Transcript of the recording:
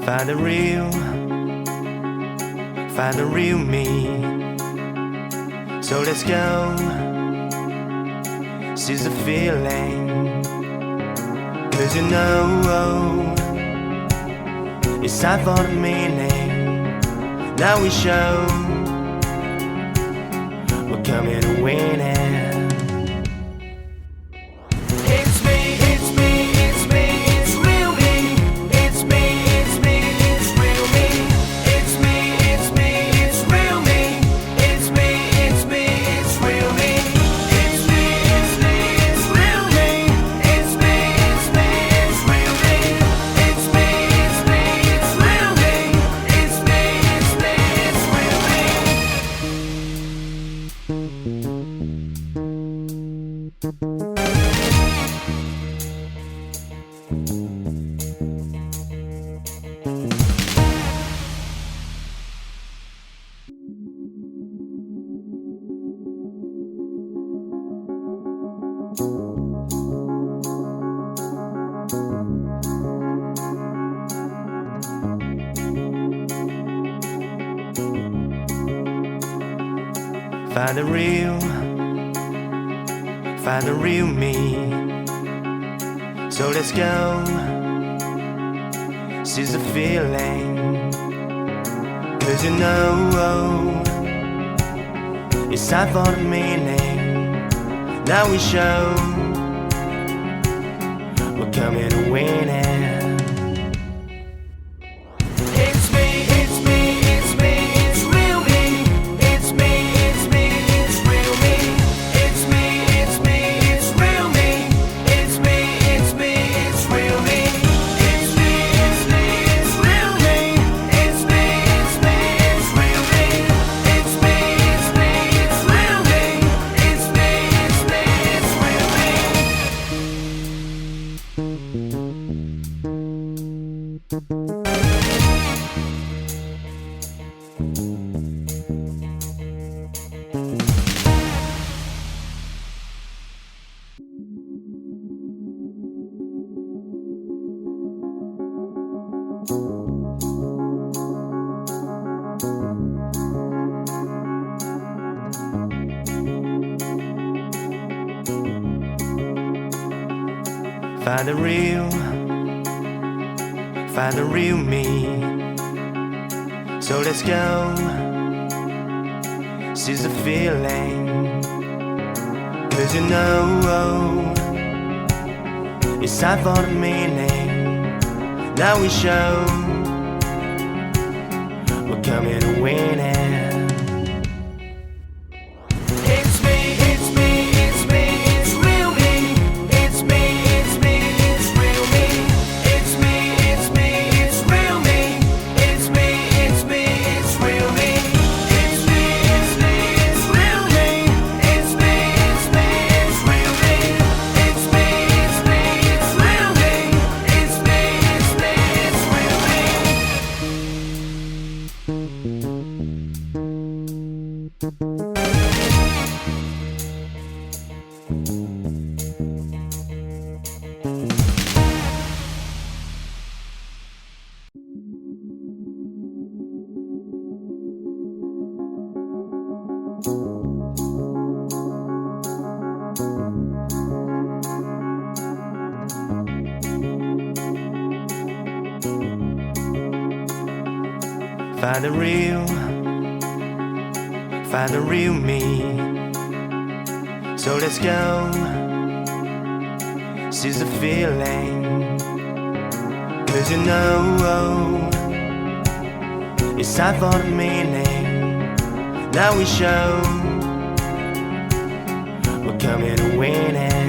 Find the real me. So let's go, seize the feeling. 'Cause you know it's time for the meaning. Now we show we're coming to win it. Find the real me. So let's go, seize the feeling. 'Cause you know it's time for the meaning. Now we show we're coming to win it. Find the real me. So let's go, seize the feeling. 'Cause you know it's time for the meaning. Now we show we're coming to win it. Find the real me. So let's go, seize the feeling. 'Cause you know it's time for the meaning. Now we show we're coming to win it.